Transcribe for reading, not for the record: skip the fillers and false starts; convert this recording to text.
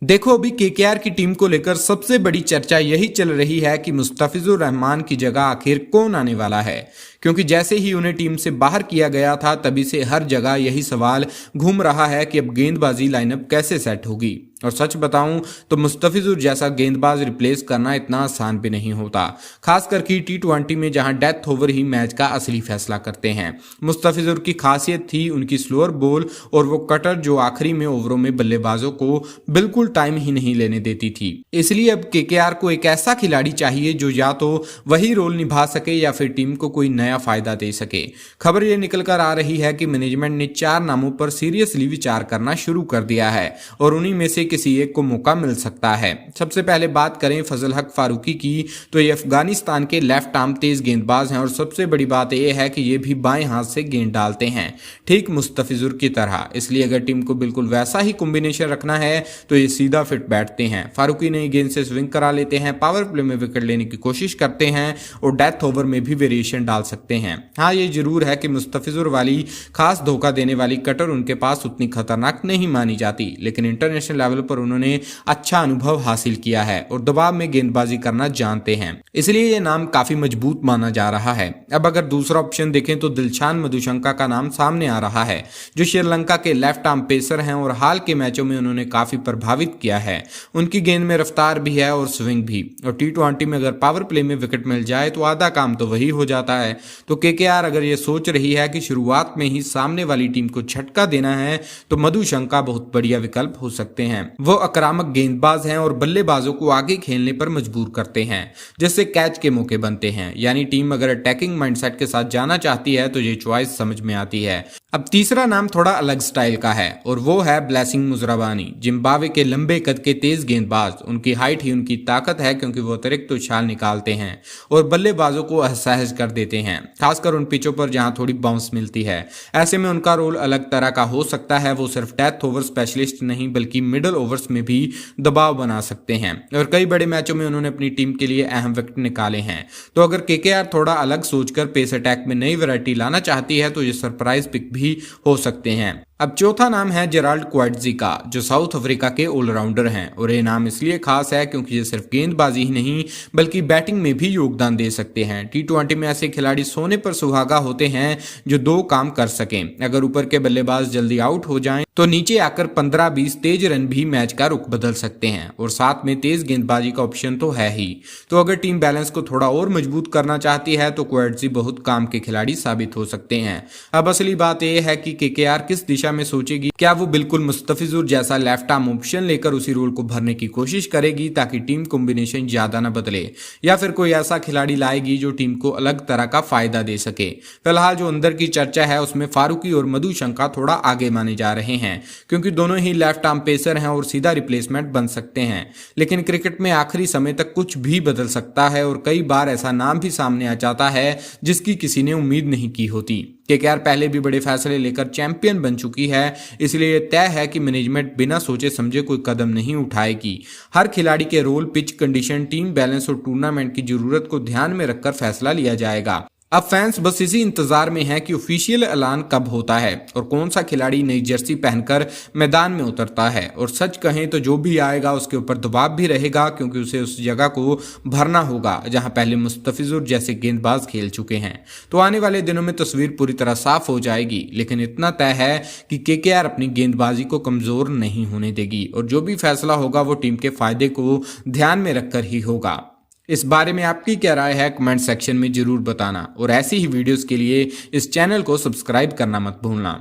देखो अभी केकेआर की टीम को लेकर सबसे बड़ी चर्चा यही चल रही है कि मुस्तफिजुर रहमान की जगह आखिर कौन आने वाला है। क्योंकि जैसे ही उन्हें टीम से बाहर किया गया था तभी से हर जगह यही सवाल घूम रहा है कि अब गेंदबाजी लाइनअप कैसे सेट होगी। और सच बताऊं तो मुस्तफिजुर जैसा गेंदबाज रिप्लेस करना इतना आसान भी नहीं होता, खासकर कि टी20 में जहां डेथ ओवर ही मैच का असली फैसला करते हैं। मुस्तफिजुर की खासियत थी उनकी स्लोअर बॉल और वो कटर जो आखिरी में ओवरों में बल्लेबाजों को बिल्कुल टाइम ही नहीं लेने देती थी। इसलिए अब केकेआर को एक ऐसा खिलाड़ी चाहिए जो या तो वही रोल निभा सके या फिर टीम को कोई नया फायदा दे सके। खबर ये निकल कर आ रही है कि मैनेजमेंट ने 4 नामों पर सीरियसली विचार करना शुरू कर दिया है और उन्हीं में से किसी एक को मौका मिल सकता है। सबसे पहले बात करें फजल हक फारूकी की, तो ये अफगानिस्तान के लेफ्ट आर्म तेज गेंदबाज हैं और सबसे बड़ी बात यह है कि ये भी बाएं हाथ से गेंद डालते हैं, ठीक मुस्तफिजुर की तरह। इसलिए अगर टीम को बिल्कुल वैसा ही कॉम्बिनेशन रखना है तो ये सीधा फिट बैठते हैं। फारूकी नई गेंद से स्विंग करा लेते हैं, पावर प्ले में विकेट लेने की कोशिश करते हैं और डेथ ओवर में भी वेरिएशन डाल सकते हैं। हाँ, ये जरूर है कि मुस्तफिजुर वाली खास धोखा देने वाली कटर उनके पास उतनी खतरनाक नहीं मानी जाती, लेकिन इंटरनेशनल लेवल पर उन्होंने अच्छा अनुभव हासिल किया है और दबाव में गेंदबाजी करना जानते हैं, इसलिए ये नाम काफी मजबूत माना जा रहा है। अब अगर दूसरा ऑप्शन देखें तो दिलशान मधुशंका का नाम सामने आ रहा है, जो श्रीलंका के लेफ्ट आर्म पेसर हैं और हाल के मैचों में उन्होंने काफी प्रभावित किया है। उनकी गेंद में रफ्तार भी है और स्विंग भी, और टी20 में अगर पावर प्ले में विकेट मिल जाए तो आधा काम तो वही हो जाता है। तो केकेआर अगर ये सोच रही है कि शुरुआत में ही सामने वाली टीम को झटका देना है तो मधुशंका बहुत बढ़िया विकल्प हो सकते हैं। वो आक्रामक गेंदबाज हैं और बल्लेबाजों को आगे खेलने पर मजबूर करते हैं, जिससे कैच के मौके बनते हैं। यानी टीम अगर अटैकिंग माइंडसेट के साथ जाना चाहती है तो ये चॉइस समझ में आती है। अब तीसरा नाम थोड़ा अलग स्टाइल का है और वो है ब्लेसिंग मुजराबानी, जिम्बाब्वे के लंबे कद के तेज गेंदबाज। उनकी हाइट ही उनकी ताकत है, क्योंकि वो अतिरिक्त उछाल निकालते हैं और बल्लेबाजों को असहज कर देते हैं, खासकर उन पिचों पर जहां थोड़ी बाउंस मिलती है। ऐसे में उनका रोल अलग तरह का हो सकता है। वो सिर्फ डेथ ओवर स्पेशलिस्ट नहीं बल्कि मिडल ओवर्स में भी दबाव बना सकते हैं और कई बड़े मैचों में उन्होंने अपनी टीम के लिए अहम विकेट निकाले हैं। तो अगर केकेआर थोड़ा अलग सोचकर पेस अटैक में नई वैरायटी लाना चाहती है तो ये सरप्राइज पिक भी हो सकते हैं। अब चौथा नाम है जेराल्ड क्वाड्जी का, जो साउथ अफ्रीका के ऑलराउंडर हैं और ये नाम इसलिए खास है क्योंकि ये सिर्फ गेंदबाजी ही नहीं बल्कि बैटिंग में भी योगदान दे सकते हैं। टी20 में ऐसे खिलाड़ी सोने पर सुहागा होते हैं जो 2 काम कर सकें। अगर ऊपर के बल्लेबाज जल्दी आउट हो जाएं तो नीचे आकर 15-20 तेज रन भी मैच का रुख बदल सकते हैं और साथ में तेज गेंदबाजी का ऑप्शन तो है ही। तो अगर टीम बैलेंस को थोड़ा और मजबूत करना चाहती है तो क्वाड्जी बहुत काम के खिलाड़ी साबित हो सकते हैं। अब असली बात यह है कि केकेआर किस दिशा में सोचेगी। क्या वो बिल्कुल मुस्तफिजुर जैसा लेफ्ट आर्म ऑप्शन लेकर उसी रोल को भरने की कोशिश करेगी ताकि टीम कॉम्बिनेशन ज्यादा न बदले, या फिर कोई ऐसा खिलाड़ी लाएगी जो टीम को अलग तरह का फायदा दे सके। फिलहाल जो अंदर की चर्चा है उसमें फारूकी और मधुशंका थोड़ा आगे माने जा रहे हैं, क्योंकि दोनों ही लेफ्ट आर्म पेसर हैं और सीधा रिप्लेसमेंट बन सकते हैं। लेकिन क्रिकेट में आखिरी समय तक कुछ भी बदल सकता है और कई बार ऐसा नाम भी सामने आ जाता है जिसकी किसी ने उम्मीद नहीं की होती। केकेआर पहले भी बड़े फैसले लेकर चैंपियन बन चुकी है, इसलिए यह तय है कि मैनेजमेंट बिना सोचे समझे कोई कदम नहीं उठाएगी। हर खिलाड़ी के role, pitch condition, team balance और टूर्नामेंट की जरूरत को ध्यान में रखकर फैसला लिया जाएगा। अब फैंस बस इसी इंतजार में हैं कि ऑफिशियल ऐलान कब होता है और कौन सा खिलाड़ी नई जर्सी पहनकर मैदान में उतरता है। और सच कहें तो जो भी आएगा उसके ऊपर दबाव भी रहेगा, क्योंकि उसे उस जगह को भरना होगा जहां पहले मुस्तफिजुर जैसे गेंदबाज खेल चुके हैं। तो आने वाले दिनों में तस्वीर पूरी तरह साफ हो जाएगी, लेकिन इतना तय है कि केकेआर अपनी गेंदबाजी को कमजोर नहीं होने देगी और जो भी फैसला होगा वो टीम के फायदे को ध्यान में रखकर ही होगा। इस बारे में आपकी क्या राय है कमेंट सेक्शन में जरूर बताना और ऐसी ही वीडियोस के लिए इस चैनल को सब्सक्राइब करना मत भूलना।